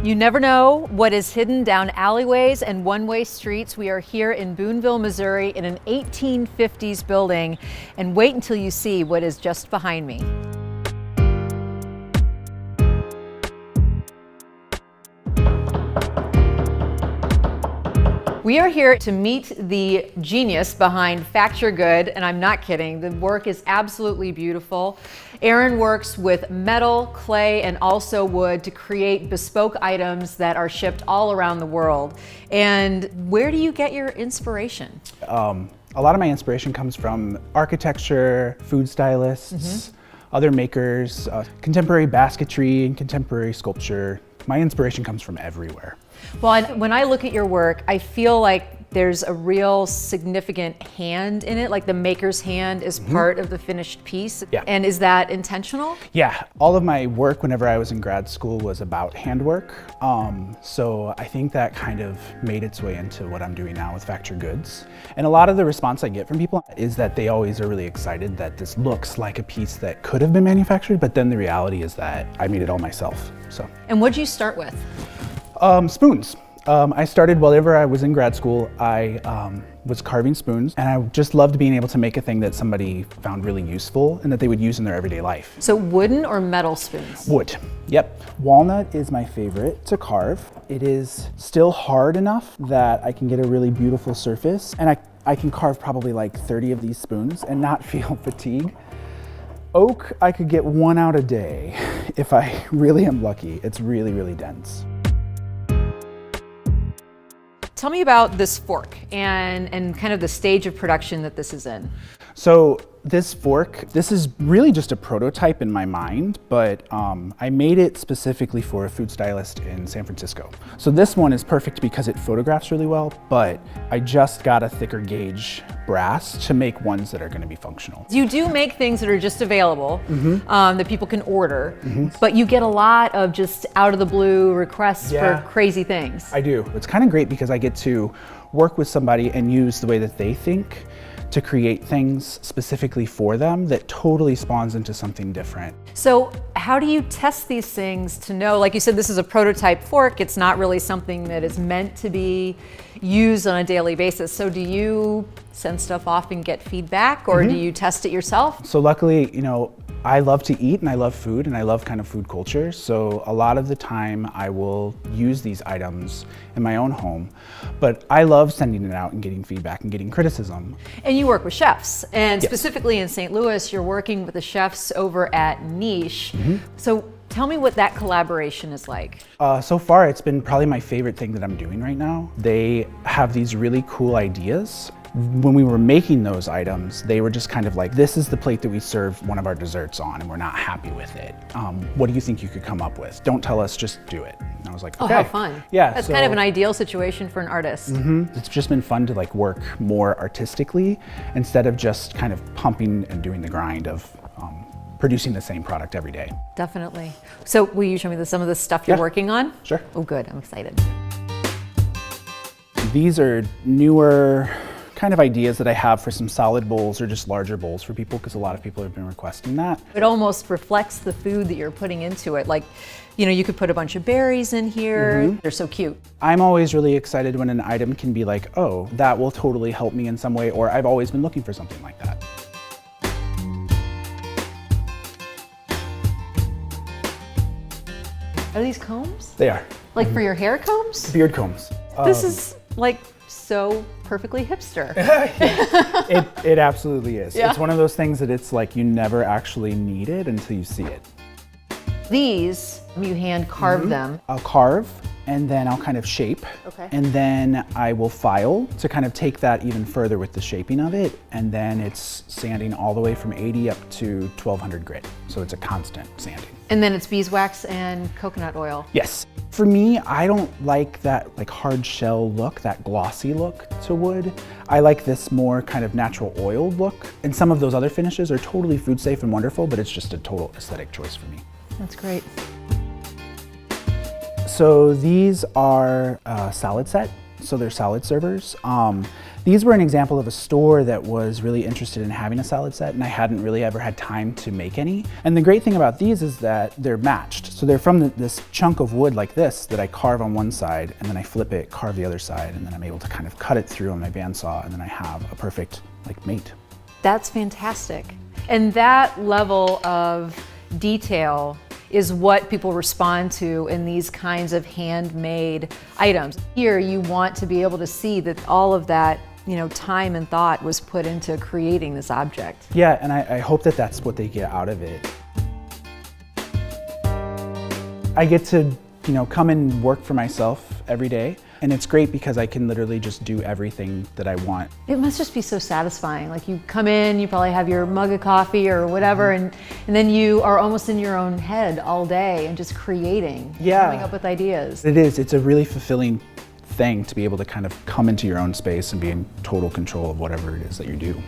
You never know what is hidden down alleyways and one-way streets. We are here in Boonville, Missouri in an 1850s building, and wait until you see what is just behind me. We are here to meet the genius behind Facture Good, and I'm not kidding. The work is absolutely beautiful. Aaron works with metal, clay, and also wood to create bespoke items that are shipped all around the world. And where do you get your inspiration? A lot of my inspiration comes from architecture, food stylists, other makers, contemporary basketry, and contemporary sculpture. My inspiration comes from everywhere. Well, when I look at your work, I feel like there's a real significant hand in it, like the maker's hand is part of the finished piece. Yeah. And is that intentional? Yeah, all of my work whenever I was in grad school was about handwork. So I think that kind of made its way into what I'm doing now with Facture Goods. And a lot of the response I get from people is that they always are really excited that this looks like a piece that could have been manufactured, but then the reality is that I made it all myself, so. And what'd you start with? Spoons. I started whenever I was in grad school. I was carving spoons, and I just loved being able to make a thing that somebody found really useful and that they would use in their everyday life. So wooden or metal spoons? Wood, yep. Walnut is my favorite to carve. It is still hard enough that I can get a really beautiful surface, and I can carve probably like 30 of these spoons and not feel fatigue. Oak, I could get one out a day if I really am lucky. It's really, really dense. Tell me about this fork and kind of the stage of production that this is in. So this fork, this is really just a prototype in my mind, but I made it specifically for a food stylist in San Francisco. So this one is perfect because it photographs really well, but I just got a thicker gauge brass to make ones that are going to be functional. You do make things that are just available, that people can order, but you get a lot of just out of the blue requests for crazy things. I do. It's kind of great because I get to work with somebody and use the way that they think to create things specifically for them that totally spawns into something different. So how do you test these things to know, like you said, this is a prototype fork, it's not really something that is meant to be used on a daily basis. So do you send stuff off and get feedback, or do you test it yourself? So luckily, you know, I love to eat and I love food and I love kind of food culture. So a lot of the time I will use these items in my own home, but I love sending it out and getting feedback and getting criticism. And you work with chefs, and specifically in St. Louis, you're working with the chefs over at Niche. So tell me what that collaboration is like. So far, it's been probably my favorite thing that I'm doing right now. They have these really cool ideas. When we were making those items, they were just kind of like, this is the plate that we serve one of our desserts on and we're not happy with it. What do you think you could come up with? Don't tell us, just do it. And I was like, okay. Oh, how fun. Yeah. That's kind of an ideal situation for an artist. It's just been fun to like work more artistically instead of just kind of pumping and doing the grind of producing the same product every day. Definitely. So will you show me some of the stuff you're working on? Sure. Oh, good. I'm excited. These are newer kind of ideas that I have for some solid bowls or just larger bowls for people, because a lot of people have been requesting that. It almost reflects the food that you're putting into it. Like, you know, you could put a bunch of berries in here. They're so cute. I'm always really excited when an item can be like, oh, that will totally help me in some way, or I've always been looking for something like that. Are these combs? They are. Like for your hair combs? Beard combs. This is like so perfectly hipster. It absolutely is. Yeah. It's one of those things that it's like you never actually need it until you see it. These, you hand carve them. I'll carve and then I'll kind of shape. Okay. And then I will file to kind of take that even further with the shaping of it. And then it's sanding all the way from 80 up to 1200 grit. So it's a constant sanding. And then it's beeswax and coconut oil. Yes. For me, I don't like that like hard shell look, that glossy look to wood. I like this more kind of natural oiled look. And some of those other finishes are totally food safe and wonderful, but it's just a total aesthetic choice for me. That's great. So these are a salad set. So they're salad servers. These were an example of a store that was really interested in having a salad set, and I hadn't really ever had time to make any. And the great thing about these is that they're matched. So they're from this chunk of wood like this that I carve on one side, and then I flip it, carve the other side, and then I'm able to kind of cut it through on my bandsaw, and then I have a perfect mate. That's fantastic. And that level of detail is what people respond to in these kinds of handmade items. Here, you want to be able to see that all of that, time and thought was put into creating this object. Yeah, and I hope that that's what they get out of it. I get to, come and work for myself every day, and it's great because I can literally just do everything that I want. It must just be so satisfying. Like, you come in, you probably have your mug of coffee or whatever, and then you are almost in your own head all day and just creating, coming up with ideas. It is. It's a really fulfilling thing to be able to kind of come into your own space and be in total control of whatever it is that you do.